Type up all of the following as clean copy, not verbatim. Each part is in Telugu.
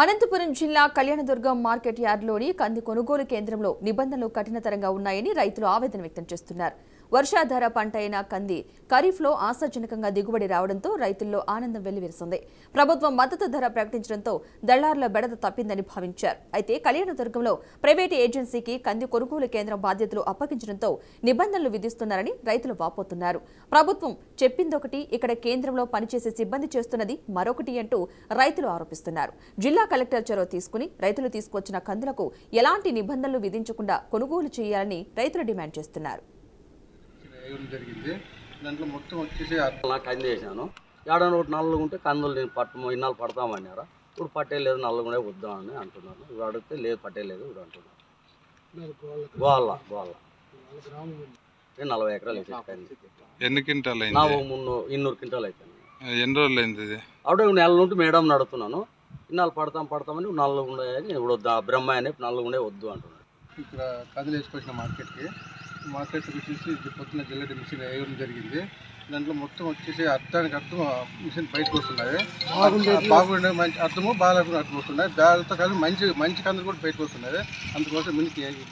అనంతపురం జిల్లా కళ్యాణదుర్గం మార్కెట్ యార్డ్లోని కంది కొనుగోలు కేంద్రంలో నిబంధనలు కఠినతరంగా ఉన్నాయని రైతులు ఆవేదన వ్యక్తం చేస్తున్నారు. వర్షాధార పంట అయిన కంది ఖరీఫ్లో ఆశాజనకంగా దిగుబడి రావడంతో రైతుల్లో ఆనందం వెల్లివిరిసింది. ప్రభుత్వం మద్దతు ధర ప్రకటించడంతో దళారుల బెడద తప్పిందని భావించారు. అయితే కళ్యాణదుర్గంలో ప్రైవేటు ఏజెన్సీకి కంది కొనుగోలు కేంద్రం బాధ్యతలు అప్పగించడంతో నిబంధనలు విధిస్తున్నారని రైతులు వాపోతున్నారు. ప్రభుత్వం చెప్పిందొకటి, ఇక్కడ కేంద్రంలో పనిచేసే సిబ్బంది చేస్తున్నది మరొకటి అంటూ రైతులు ఆరోపిస్తున్నారు. జిల్లా కలెక్టర్ చొరవ తీసుకుని రైతులు తీసుకొచ్చిన కందులకు ఎలాంటి నిబంధనలు విధించకుండా కొనుగోలు చేయాలని రైతులు డిమాండ్ చేస్తున్నారు. జరిగింది దాంట్లో మొత్తం వచ్చేసి కంది వేసాను. ఏడాది ఒకటి నల్లగా ఉంటే కందులు నేను పట్టము ఇన్నాళ్ళు పడతామన్నారా, ఇప్పుడు పట్టేలేదు నల్లగుండే వద్దామని అంటున్నాను. ఇప్పుడు అడిగితే లేదు పట్టేలేదు ఇప్పుడు అంటున్నారు. గోళ్ళ 40 ఎకరాలు వేసేసి ఎన్ని క్వింటాలు 200 క్వింటాలు అయిపోయింది. ఎన్ని రోజులు అయింది? అప్పుడే నెల నుండి మేడం నడుతున్నాను. ఇన్నాళ్ళు పడతామని నల్లగుండే ఇప్పుడు వద్దా బ్రహ్మ అని నల్లగుండే వద్దు అంటున్నాను. ఇక్కడ కందులు వేసుకొచ్చిన మార్కెట్కి వచ్చేసి పొద్దున్న జిల్లెట్ మిషన్ వేయడం జరిగింది. దాంట్లో మొత్తం వచ్చేసి అర్థానికి అర్థం మిషన్ బయటకు వస్తున్నాయి. బాగుండే మంచి అర్థము బాగాలేకుండా అర్థం వస్తున్నాయి. దానితో కలిసి మంచి కందులు కూడా బయటకు వస్తున్నాయి. అందుకోసం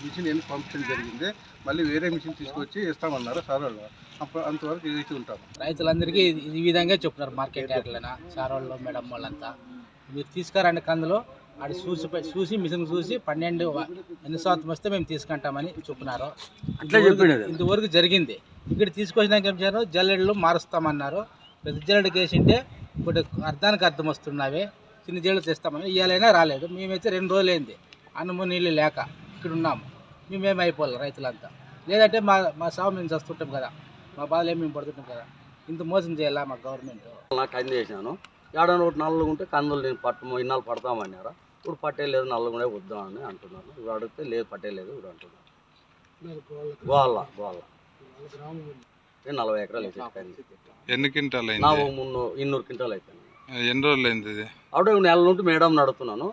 మిషన్ ఎన్ని పంపించడం జరిగింది. మళ్ళీ వేరే మిషన్ తీసుకొచ్చి ఇస్తామన్నారు సార్ వాళ్ళు. అప్పుడు అంతవరకు వేసి ఉంటాము. రైతులందరికీ ఈ విధంగా చెప్తున్నారు మార్కెట్ యార్డ్లైనా సార్ వాళ్ళు మేడం వాళ్ళంతా, మీరు తీసుకురండి కందులు అది చూసి మిషన్ చూసి 12 ఎన్ని శాతం వస్తే మేము తీసుకుంటామని చెప్తున్నారు. ఇంతవరకు జరిగింది. ఇక్కడ తీసుకొచ్చినాక ఏం చేశారు, జల్లెడలు మారుస్తామన్నారు. పెద్ద జల్లెడకి వేసింటే ఇప్పుడు అర్థానికి అర్థం వస్తున్నాయి. చిన్న జల్లెలు తెస్తామని ఇవాళైనా రాలేదు. మేమైతే 2 రోజులు అయింది అన్నము నీళ్ళు లేక ఇక్కడ ఉన్నాము. మేమేమి అయిపోవాలి రైతులంతా. లేదంటే మా సాగు మేము చస్తుంటాం కదా, మా బాధలు మేము పడుతుంటాం కదా. ఇంత మోసం చేయాలా మా గవర్నమెంట్. నాకు కంది వేసాను. ఏడాది ఒకటి నల్లగా ఉంటే కందులు నేను పట్టము ఇన్నాళ్ళు పడతామన్నారా, ఇప్పుడు పట్టేలేదు నల్లగుండే వద్దామని అంటున్నారు. ఇప్పుడు అడిగితే లేదు పట్టేలేదు ఇప్పుడు అంటున్నారు. గోళ్ళ 40 ఎకరాలు వేసేసి ఎన్ని క్వింటాలు 200 క్వింటాలు అయిపోయింది. ఎన్ని రోజులు అయింది? అప్పుడే నెల నుండి మేడం నడుతున్నాను.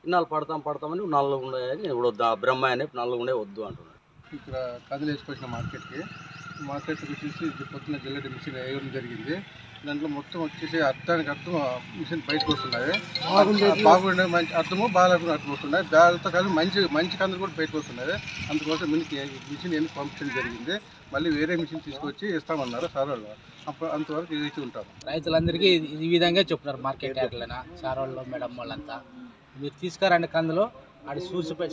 ఇన్నాళ్ళు పడతామని నల్లగుండే ఇప్పుడు వద్దా బ్రహ్మ అని నల్లగుండే వద్దు అంటున్నారు. ఇక్కడ కందులు వేసుకొచ్చిన మార్కెట్కి వచ్చేసి పొద్దున్న జిల్లెట్ మిషన్ వేయడం జరిగింది. దాంట్లో మొత్తం వచ్చేసి అర్థానికి అర్థం మిషన్ బయటకు వస్తున్నాయి. బాగుండే మంచి అర్థము బాగాలేకుండా అర్థం వస్తున్నాయి. దానితో కలిసి మంచి కందులు కూడా బయటకు వస్తున్నాయి. అందుకోసం మిషన్ ఎన్ని పంపించడం జరిగింది. మళ్ళీ వేరే మిషన్ తీసుకొచ్చి ఇస్తామన్నారు సార్ వాళ్ళు. అప్పుడు అంతవరకు వేసి ఉంటాము. రైతులందరికీ ఈ విధంగా చెప్తున్నారు మార్కెట్ యార్డ్లైనా సార్ వాళ్ళు మేడం వాళ్ళంతా, మీరు తీసుకురండి కందులు అది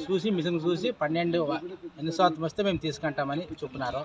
చూసి మిషన్ చూసి 12 ఎన్ని శాతం వస్తే మేము తీసుకుంటామని చెప్తున్నారు.